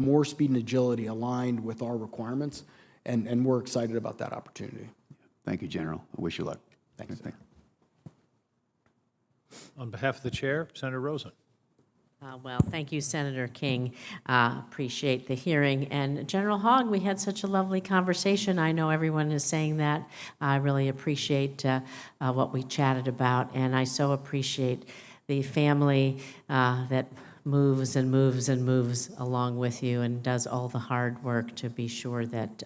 more speed and agility aligned with our requirements, and we're excited about that opportunity. Thank you, General. I wish you luck. Thanks. On behalf of the chair, Senator Rosen. Well, thank you, Senator King. Appreciate the hearing. And General Hogg, we had such a lovely conversation. I know everyone is saying that. I really appreciate what we chatted about, and I so appreciate the family that moves and moves and moves along with you and does all the hard work to be sure that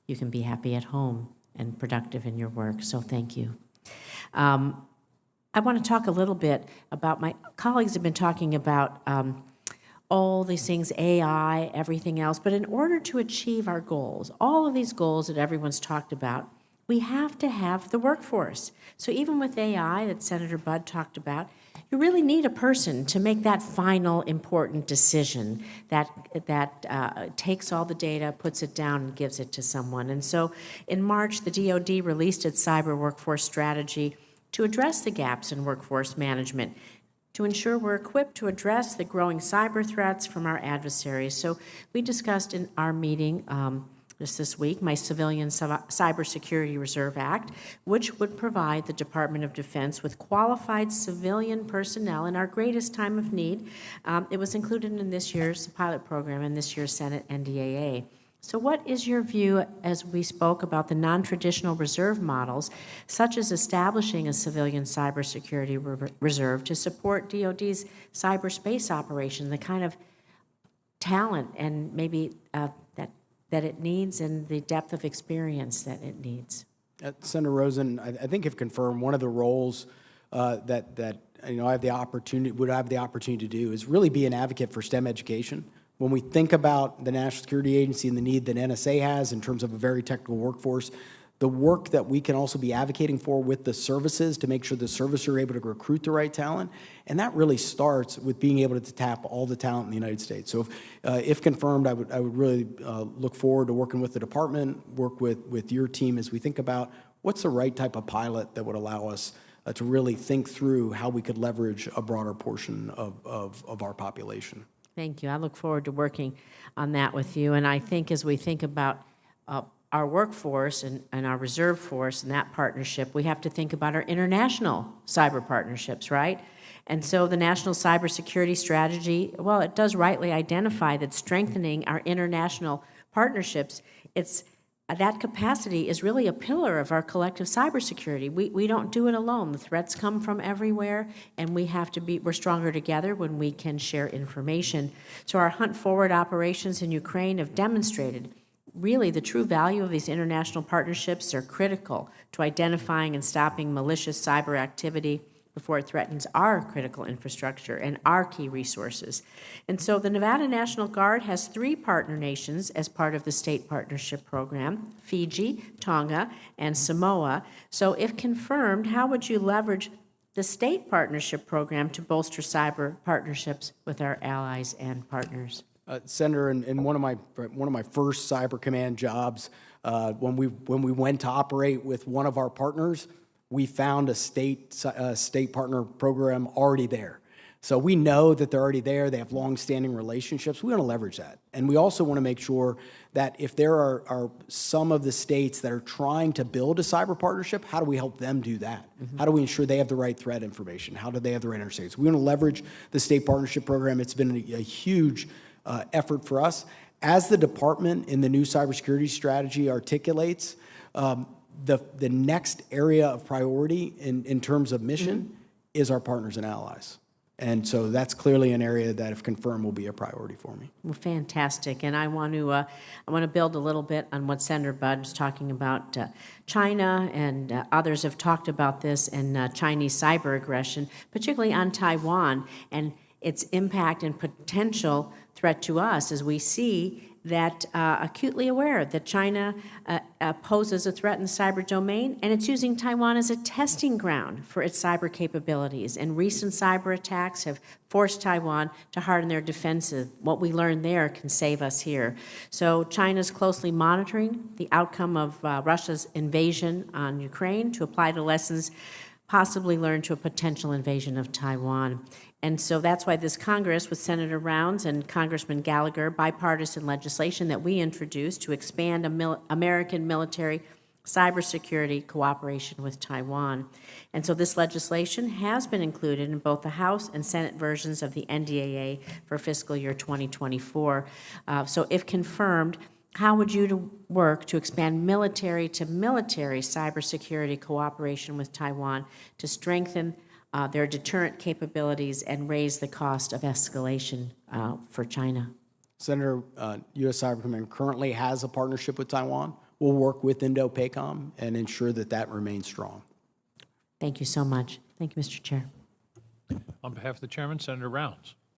you can be happy at home and productive in your work. So thank you. I want to talk a little bit about, my colleagues have been talking about all these things, AI, everything else, but in order to achieve our goals, all of these goals that everyone's talked about, we have to have the workforce. So even with AI that Senator Budd talked about, you really need a person to make that final important decision that takes all the data, puts it down, and gives it to someone. And so in March, the DoD released its cyber workforce strategy to address the gaps in workforce management, to ensure we're equipped to address the growing cyber threats from our adversaries. So we discussed in our meeting just this week my Civilian Cybersecurity Reserve Act, which would provide the Department of Defense with qualified civilian personnel in our greatest time of need. It was included in this year's pilot program and this year's Senate NDAA. So what is your view, as we spoke about the non-traditional reserve models, such as establishing a civilian cybersecurity reserve to support DoD's cyberspace operation, the kind of talent and maybe that it needs and the depth of experience that it needs? Senator Rosen, I think if confirmed, one of the roles that I have the opportunity to do is really be an advocate for STEM education. When we think about the National Security Agency and the need that NSA has in terms of a very technical workforce, the work that we can also be advocating for with the services to make sure the services are able to recruit the right talent, and that really starts with being able to tap all the talent in the United States. So if confirmed, I would really look forward to working with the department, work with your team as we think about what's the right type of pilot that would allow us to really think through how we could leverage a broader portion of our population. Thank you. I look forward to working on that with you. And I think as we think about our workforce and our reserve force and that partnership, we have to think about our international cyber partnerships, right? And so the National Cybersecurity Strategy, well, it does rightly identify that strengthening our international partnerships, that capacity is really a pillar of our collective cybersecurity. We don't do it alone. The threats come from everywhere, and we're stronger together when we can share information. So our Hunt Forward operations in Ukraine have demonstrated really the true value of these international partnerships. Are critical to identifying and stopping malicious cyber activity before it threatens our critical infrastructure and our key resources. And so the Nevada National Guard has 3 partner nations as part of the state partnership program: Fiji, Tonga, and Samoa. So if confirmed, how would you leverage the state partnership program to bolster cyber partnerships with our allies and partners? Senator, in one of my first Cyber Command jobs, when we went to operate with one of our partners, we found a state partner program already there. So we know that they're already there. They have long-standing relationships. We want to leverage that. And we also want to make sure that if there are some of the states that are trying to build a cyber partnership, how do we help them do that? Mm-hmm. How do we ensure they have the right threat information? How do they have the right interstates? We want to leverage the state partnership program. It's been a huge effort for us. As the department in the new cybersecurity strategy articulates, the next area of priority in terms of mission is our partners and allies. And so that's clearly an area that, if confirmed, will be a priority for me. Well, fantastic. And I want to build a little bit on what Senator Budd was talking about. China and others have talked about this, and Chinese cyber aggression, particularly on Taiwan, and its impact and potential threat to us, as we see that acutely aware that China poses a threat in the cyber domain, and it's using Taiwan as a testing ground for its cyber capabilities. And recent cyber attacks have forced Taiwan to harden their defenses. What we learn there can save us here. So China's closely monitoring the outcome of Russia's invasion on Ukraine to apply the lessons possibly learned to a potential invasion of Taiwan. And so that's why this Congress, with Senator Rounds and Congressman Gallagher, bipartisan legislation that we introduced to expand American military cybersecurity cooperation with Taiwan. And so this legislation has been included in both the House and Senate versions of the NDAA for fiscal year 2024. So if confirmed, how would you work to expand military-to-military cybersecurity cooperation with Taiwan to strengthen their deterrent capabilities and raise the cost of escalation for China? Senator, U.S. Cyber Command currently has a partnership with Taiwan. We'll work with Indo-PACOM and ensure that that remains strong. Thank you so much. Thank you, Mr. Chair. On behalf of the chairman, Senator Rounds.